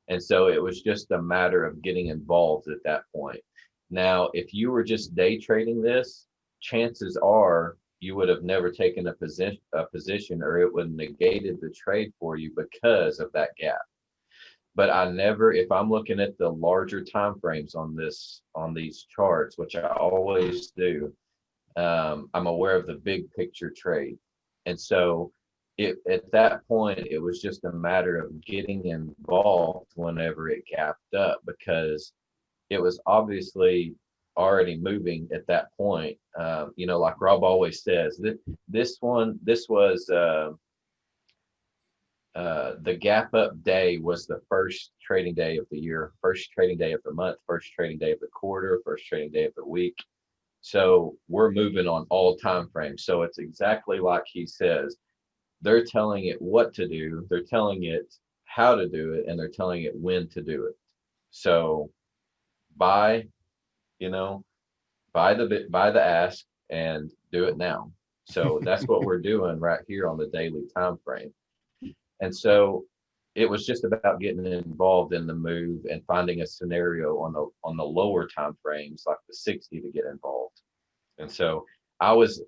And so it was just a matter of getting involved at that point. Now, if you were just day trading this, chances are you would have never taken a position, or it would have negated the trade for you because of that gap. But I never, if I'm looking at the larger time frames on these charts, which I always do, I'm aware of the big picture trade. And so at that point, it was just a matter of getting involved whenever it gapped up, because it was obviously already moving at that point. Like Rob always says, this was the gap up day was the first trading day of the year, first trading day of the month, first trading day of the quarter, first trading day of the week. So we're moving on all time frames. So it's exactly like he says. they're telling it what to do, they're telling it how to do it, and they're telling it when to do it. So buy, you know, buy the ask and do it now. So that's what we're doing right here on the daily time frame. And so it was just about getting involved in the move and finding a scenario on the lower time frames like the 60 to get involved. And so I was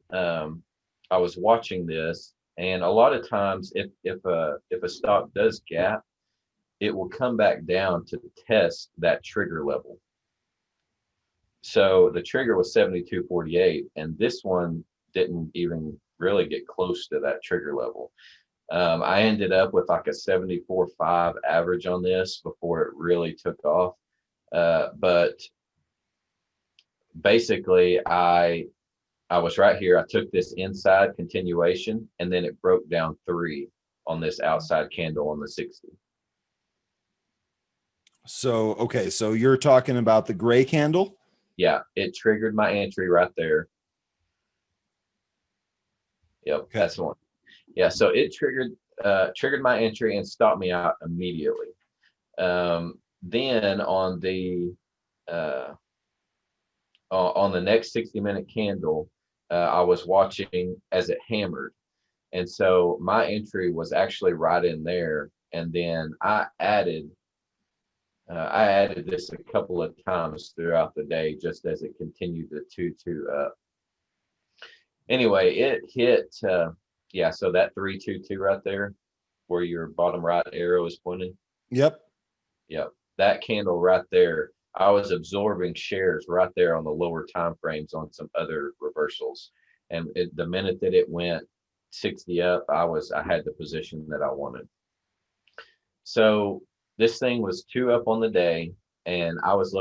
watching this, and a lot of times if a stock does gap, it will come back down to test that trigger level. So the trigger was 72.48, and this one didn't even really get close to that trigger level. I ended up with like a 74.5 average on this before it really took off. But basically, I was right here. I took this inside continuation, and then it broke down 3 on this outside candle on the 60. So, okay, so you're talking about the gray candle? Yeah, it triggered my entry right there. Yep, okay. That's the one. Yeah, so it triggered my entry and stopped me out immediately. Then on the next 60-minute candle, I was watching as it hammered, and so my entry was actually right in there. And then I added this a couple of times throughout the day, just as it continued to 2-2 up. Anyway, it hit, yeah, so that 3-2-2 right there, where your bottom right arrow is pointing. Yep. Yep. That candle right there, I was absorbing shares right there on the lower time frames on some other reversals. And the minute that it went 60 up, I had the position that I wanted. So this thing was 2 up on the day, and I was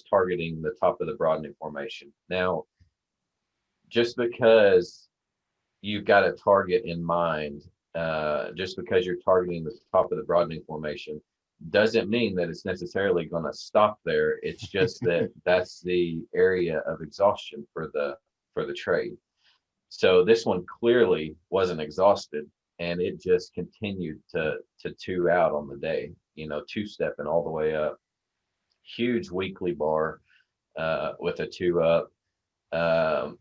targeting the top of the broadening formation. Now, just because you've got a target in mind, just because you're targeting the top of the broadening formation, doesn't mean that it's necessarily going to stop there. It's just that that's the area of exhaustion for the trade. So this one clearly wasn't exhausted, and it just continued to 2 out on the day, 2-stepping all the way up. Huge weekly bar with a 2 up.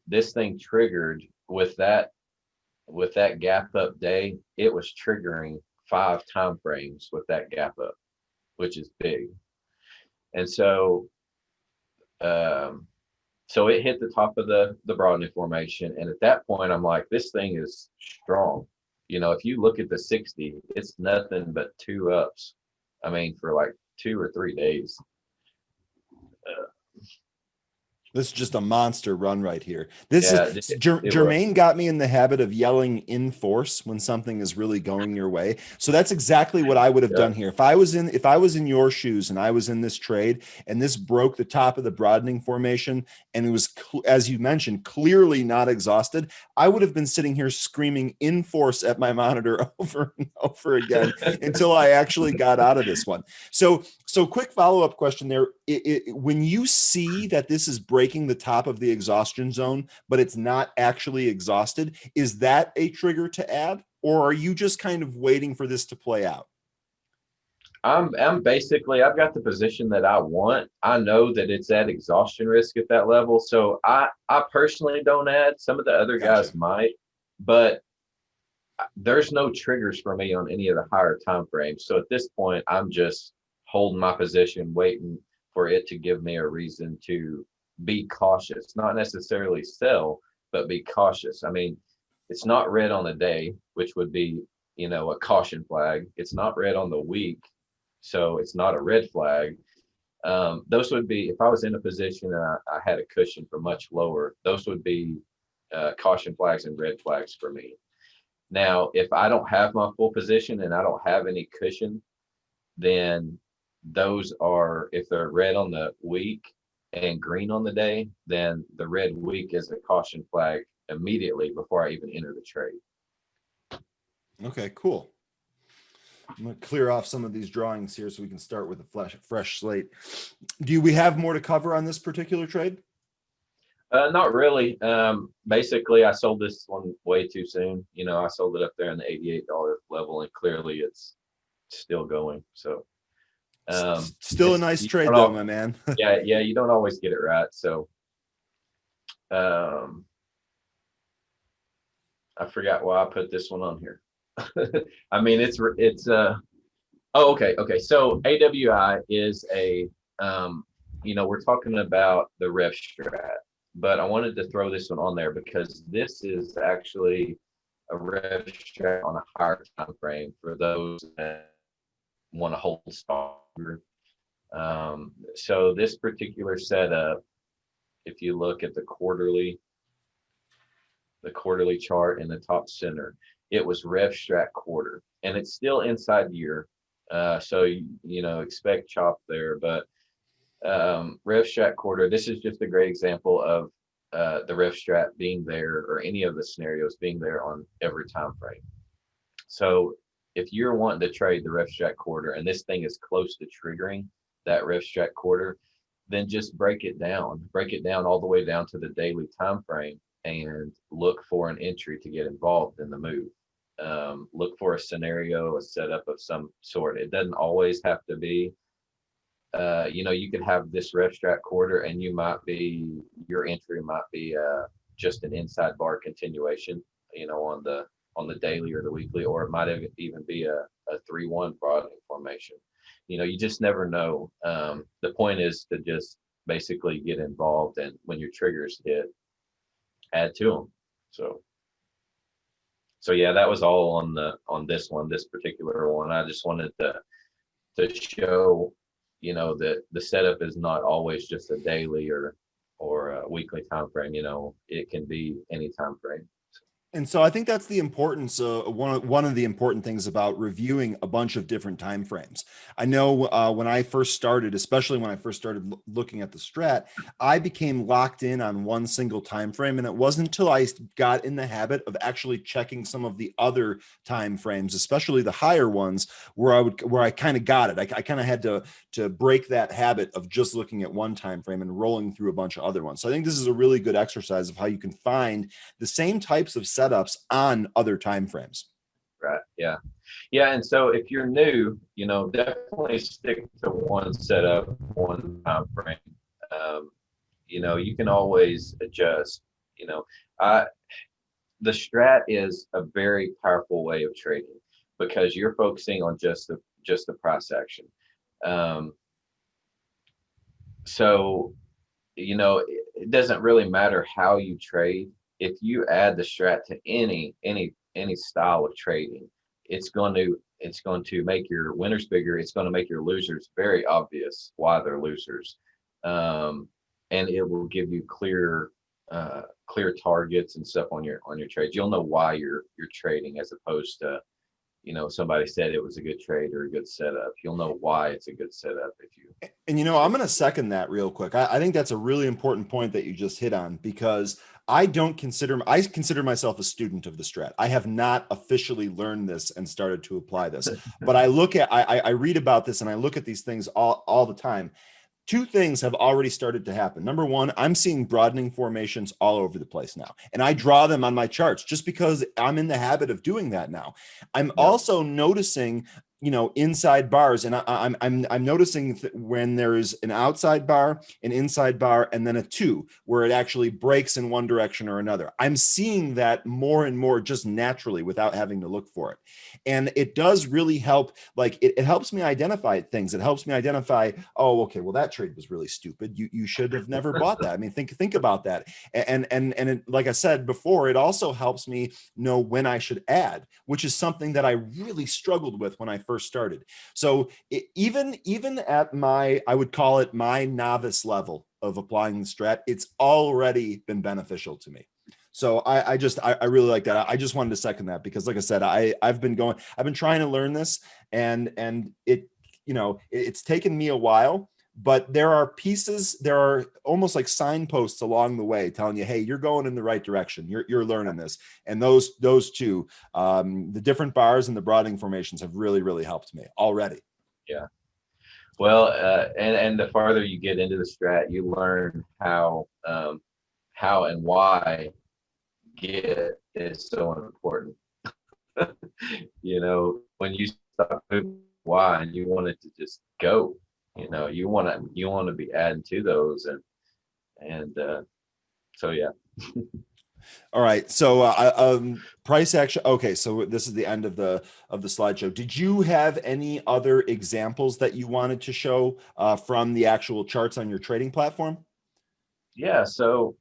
This thing triggered with that gap up day. It was triggering 5 time frames with that gap up, which is big. And so it hit the top of the broadening formation, and at that point I'm like, this thing is strong. If you look at the 60, it's nothing but 2 ups, I mean, for like 2 or 3 days. This is just a monster run right here. Jermaine got me in the habit of yelling in force when something is really going your way. So that's exactly what I would have done here. If I was in your shoes and I was in this trade and this broke the top of the broadening formation and it was, as you mentioned, clearly not exhausted, I would have been sitting here screaming in force at my monitor over and over again until I actually got out of this one. So quick follow-up question there. When you see that this is breaking the top of the exhaustion zone, but it's not actually exhausted, is that a trigger to add, or are you just kind of waiting for this to play out? I'm basically, I've got the position that I want. I know that it's at exhaustion risk at that level. So I personally don't add. Some of the other guys might, but there's no triggers for me on any of the higher time frames. So at this point, I'm just holding my position, waiting for it to give me a reason to be cautious, not necessarily sell, but be cautious. I mean, it's not red on the day, which would be, a caution flag. It's not red on the week, so it's not a red flag. Those would be, if I was in a position and I had a cushion for much lower, those would be caution flags and red flags for me. Now, if I don't have my full position and I don't have any cushion, then those are, if they're red on the week and green on the day, then the red week is a caution flag immediately before I even enter the trade. Okay, cool. I'm going to clear off some of these drawings here so we can start with a fresh slate. Do we have more to cover on this particular trade? Not really. Basically, I sold this one way too soon. You know, I sold it up there in the $88 level, and clearly it's still going. So Still a nice you trade don't though, my all, man. yeah, you don't always get it right. So um, I forgot why I put this one on here. I mean, it's. Oh, okay. So AWI is a, you know, we're talking about the Rev Strat, but I wanted to throw this one on there because this is actually a Rev Strat on a higher time frame for those that want to hold stronger. So this particular setup, if you look at the quarterly chart in the top center, it was Rev Strat quarter, and it's still inside year. So you know, expect chop there, but Rev Strat quarter. This is just a great example of the Rev Strat being there, or any of the scenarios being there on every time frame. So if you're wanting to trade the Rev Strat quarter and this thing is close to triggering that Rev Strat quarter, then just break it down. Break it down all the way down to the daily time frame and look for an entry to get involved in the move. Look for a scenario, a setup of some sort. It doesn't always have to be, you know, you could have this Rev Strat quarter and your entry might be just an inside bar continuation, you know, on the daily or the weekly, or it might even be a 3-1 broadening formation. You know, you just never know. The point is to just basically get involved, and when your triggers hit, add to them. So yeah, that was all on this particular one. I just wanted to show, you know, that the setup is not always just a daily or a weekly time frame. You know, it can be any time frame. And so I think that's the importance. One of the important things about reviewing a bunch of different time frames. I know when I first started, especially when I first started looking at the strat, I became locked in on one single time frame, and it wasn't until I got in the habit of actually checking some of the other time frames, especially the higher ones, where I kind of got it. I kind of had to break that habit of just looking at one time frame and rolling through a bunch of other ones. So I think this is a really good exercise of how you can find the same types of setups on other time frames. Right. Yeah. Yeah. And so if you're new, you know, definitely stick to one setup, one time frame. You know, you can always adjust. You know, the strat is a very powerful way of trading because you're focusing on just the price action. Um, so you know, it doesn't really matter how you trade. If you add the strat to any style of trading, it's going to make your winners bigger. It's going to make your losers very obvious why they're losers, and it will give you clear targets and stuff on your trades. You'll know why you're trading, as opposed to, you know, somebody said it was a good trade or a good setup. You'll know why it's a good setup if you. And you know, I'm going to second that real quick. I think that's a really important point that you just hit on, because I consider myself a student of the strat. I have not officially learned this and started to apply this, but I read about this and I look at these things all the time. Two things have already started to happen. Number one, I'm seeing broadening formations all over the place now, and I draw them on my charts just because I'm in the habit of doing that now. I'm also noticing, you know, inside bars, and I'm noticing when there is an outside bar, an inside bar, and then a two where it actually breaks in one direction or another. I'm seeing that more and more just naturally without having to look for it, and it does really help. Like it helps me identify things. It helps me identify, oh, okay, well, that trade was really stupid. You should have never bought that. I mean, think about that. And it, like I said before, it also helps me know when I should add, which is something that I really struggled with when I first started. So even at I would call it my novice level of applying the strat, it's already been beneficial to me. So I really like that. I just wanted to second that because, like I said, I've been trying to learn this, and it, you know, it's taken me a while, but there are almost like signposts along the way telling you, hey, you're going in the right direction. You're learning this. And those two, the different bars and the broadening formations have really helped me already. Yeah. Well, and the farther you get into the strat, you learn how how and why get is so important. You know, when you start moving why and you want it to just go, you know, you want to be adding to those, and so yeah. All right. So price action. Okay. So this is the end of the slideshow. Did you have any other examples that you wanted to show from the actual charts on your trading platform? Yeah. So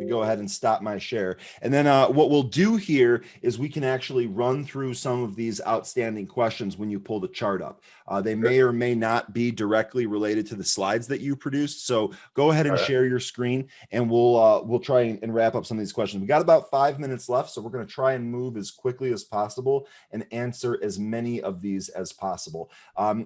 go ahead and stop my share. And then what we'll do here is we can actually run through some of these outstanding questions when you pull the chart up. They may or may not be directly related to the slides that you produced. So go ahead and share your screen, and we'll try and wrap up some of these questions. We got about 5 minutes left, so we're going to try and move as quickly as possible and answer as many of these as possible.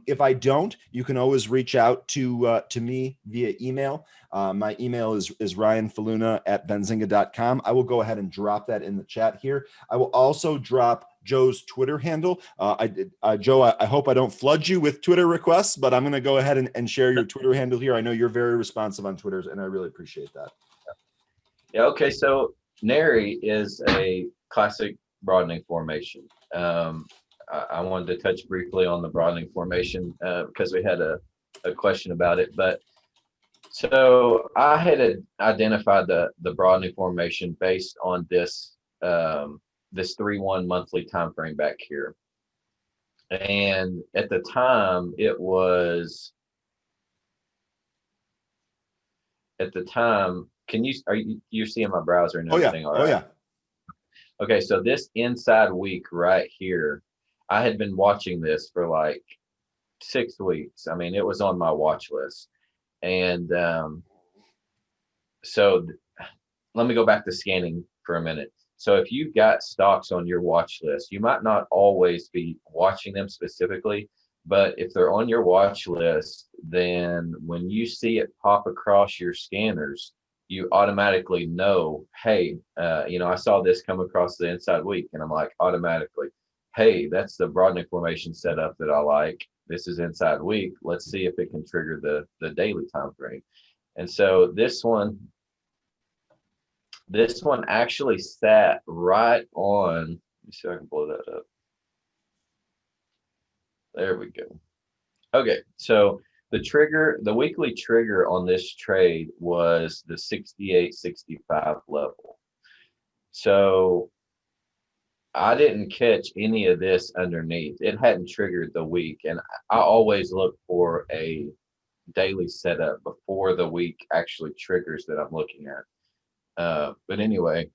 If I don't, you can always reach out to me via email. My email is ryanfaloona@benzinga.com. I will go ahead and drop that in the chat here. I will also drop Joe's Twitter handle. Joe, I hope I don't flood you with Twitter requests, but I'm going to go ahead and share your Twitter handle here. I know you're very responsive on Twitter, and I really appreciate that. Yeah. Okay. So Nary is a classic broadening formation. I wanted to touch briefly on the broadening formation because we had a question about it, but so I had identified the broadening formation based on this this 3-1 monthly time frame back here, and at the time can you're seeing my browser and everything? Oh, yeah. All right. Oh yeah. Okay, so this inside week right here, I had been watching this for like 6 weeks. I mean, it was on my watch list. And so let me go back to scanning for a minute. So if you've got stocks on your watch list, you might not always be watching them specifically, but if they're on your watch list, then when you see it pop across your scanners, you automatically know, hey, you know, I saw this come across the inside week, and I'm like, automatically, hey, that's the broadening formation setup that I like. This is inside week. Let's see if it can trigger the daily time frame. And so this one actually sat right on, let me see if I can blow that up. There we go. Okay, so the weekly trigger on this trade was the 68.65 level. So I didn't catch any of this underneath. It hadn't triggered the week, and I always look for a daily setup before the week actually triggers that I'm looking at. But anyway,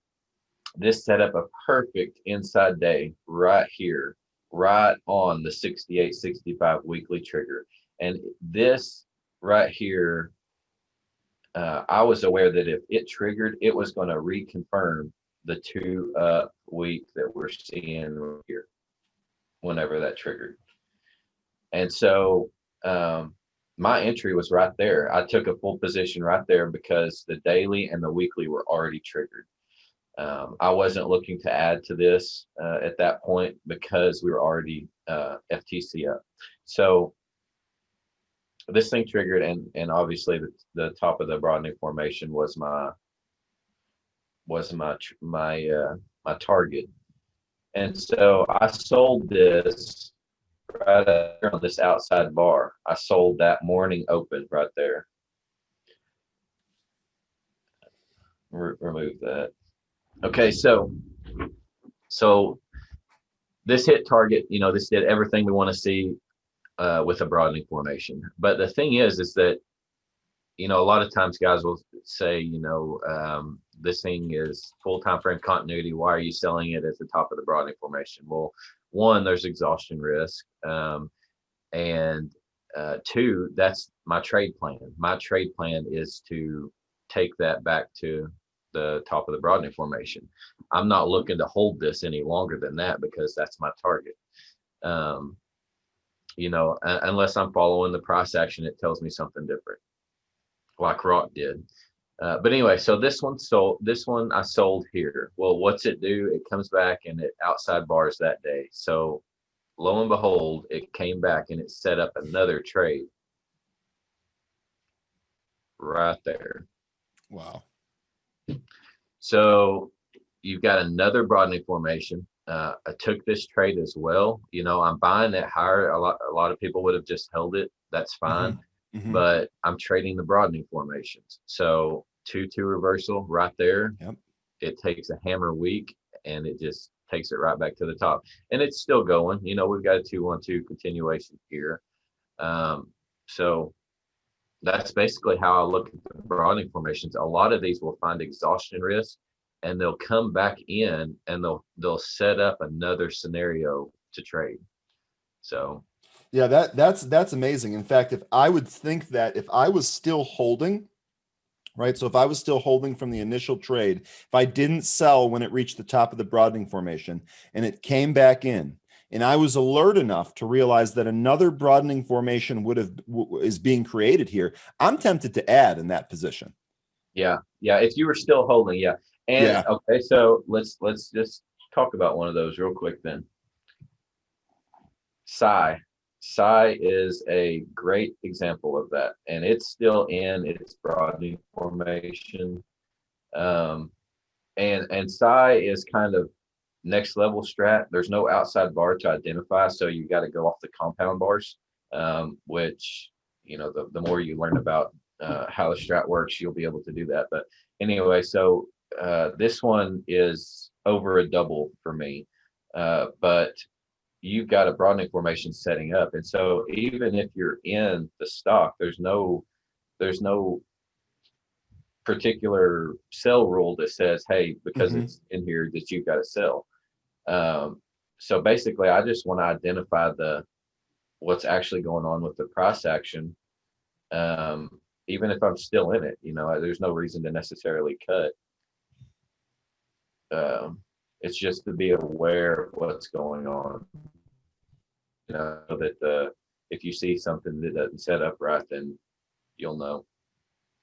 this set up a perfect inside day right here, right on the 68.65 weekly trigger. And this right here, I was aware that if it triggered, it was going to reconfirm the 2 up week that we're seeing right here whenever that triggered. And so my entry was right there. I took a full position right there because the daily and the weekly were already triggered. I wasn't looking to add to this at that point because we were already FTC up. So this thing triggered, and obviously the top of the broadening formation was my target. And so I sold this right there on this outside bar. I sold that morning open right there. Remove that. Okay, so this hit target. You know, this did everything we want to see with a broadening formation. But the thing is that, you know, a lot of times guys will say, you know, this thing is full time frame continuity. Why are you selling it at the top of the broadening formation? Well, one, there's exhaustion risk, and 2, that's my trade plan. My trade plan is to take that back to the top of the broadening formation. I'm not looking to hold this any longer than that because that's my target. You know, unless I'm following the price action, it tells me something different, like SQUAWK did. But anyway, so this one I sold here. Well, what's it do? It comes back and it outside bars that day. So lo and behold, it came back and it set up another trade right there. Wow. So you've got another broadening formation. I took this trade as well. You know, I'm buying it higher. A lot of people would have just held it. That's fine. But I'm trading the broadening formations. So 2-2 reversal right there. Yep. It takes a hammer weak and it just takes it right back to the top. And it's still going. You know, we've got a 2-1-2 continuation here. So that's basically how I look at the broadening formations. A lot of these will find exhaustion risk and they'll come back in and they'll set up another scenario to trade. So yeah, that's amazing. In fact, if I would think that if I was still holding, right? So if I was still holding from the initial trade, if I didn't sell when it reached the top of the broadening formation and it came back in, and I was alert enough to realize that another broadening formation is being created here, I'm tempted to add in that position. Yeah. If you were still holding, yeah. And yeah. Okay, so let's just talk about one of those real quick then. Psi is a great example of that, and it's still in its broadening formation. And Psi is kind of next level strat. There's no outside bar to identify, so you got to go off the compound bars, which, you know, the more you learn about how the strat works, you'll be able to do that. But anyway, so this one is over a double for me, but you've got a broadening formation setting up, and so even if you're in the stock, there's no particular sell rule that says, hey, because it's in here that you've got to sell. So basically, I just want to identify what's actually going on with the price action, even if I'm still in it. You know, there's no reason to necessarily cut. It's just to be aware of what's going on. You know, that if you see something that doesn't set up right, then you'll know.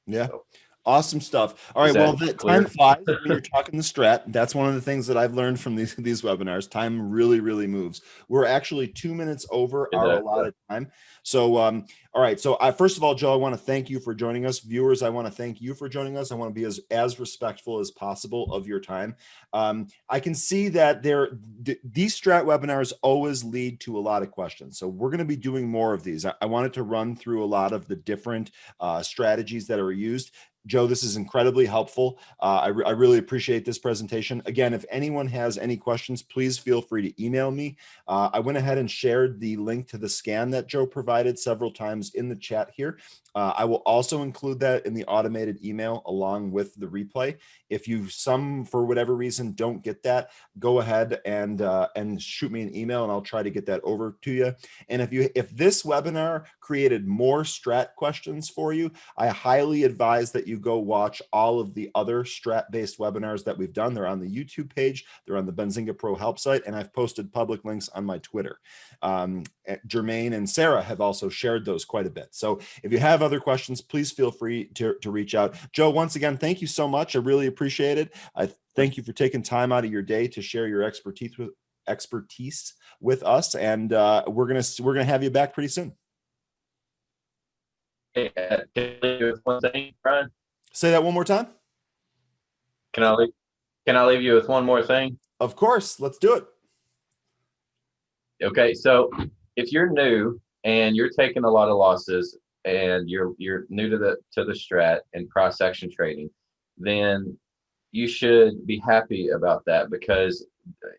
Yeah. So. Awesome stuff. All right. Well, that clear? time flies when you're talking the strat. That's one of the things that I've learned from these webinars. Time really, really moves. We're actually 2 minutes over our allotted time. So, all right. So first of all, Joe, I want to thank you for joining us. Viewers, I want to thank you for joining us. I want to be as respectful as possible of your time. I can see that these strat webinars always lead to a lot of questions. So we're going to be doing more of these. I wanted to run through a lot of the different strategies that are used. Joe, this is incredibly helpful. I really appreciate this presentation. Again, if anyone has any questions, please feel free to email me. I went ahead and shared the link to the scan that Joe provided several times in the chat here. I will also include that in the automated email along with the replay. If you, for whatever reason, don't get that, go ahead and shoot me an email and I'll try to get that over to you. And if this webinar created more strat questions for you, I highly advise that you go watch all of the other strat-based webinars that we've done. They're on the YouTube page, they're on the Benzinga Pro help site, and I've posted public links on my Twitter. Jermaine and Sarah have also shared those quite a bit. So if you have other questions, please feel free to reach out. Joe, once again, thank you so much. I really appreciate it. I thank you for taking time out of your day to share your expertise with us, and we're gonna have you back pretty soon. Hey, can I leave you with one thing, Brian? Say that one more time. Can I leave you with one more thing? Of course, let's do it. Okay, so if you're new and you're taking a lot of losses and you're new to the strat and price action trading, then you should be happy about that, because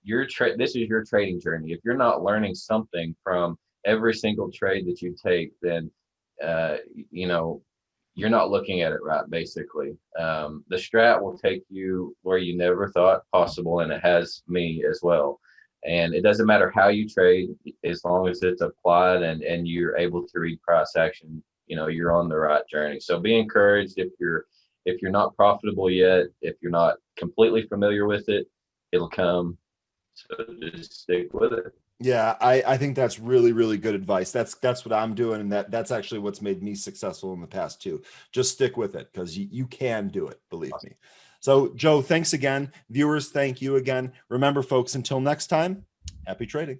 this is your trading journey. If you're not learning something from every single trade that you take, then you know, you're not looking at it right, basically. The strat will take you where you never thought possible, and it has me as well. And it doesn't matter how you trade, as long as it's applied and you're able to read price action, you know, you're on the right journey. So be encouraged. If you're not profitable yet, if you're not completely familiar with it, it'll come. So just stick with it. Yeah, I think that's really, really good advice. That's what I'm doing, and that's actually what's made me successful in the past too. Just stick with it, because you can do it, believe me. So Joe, thanks again. Viewers, thank you again. Remember, folks, until next time, happy trading.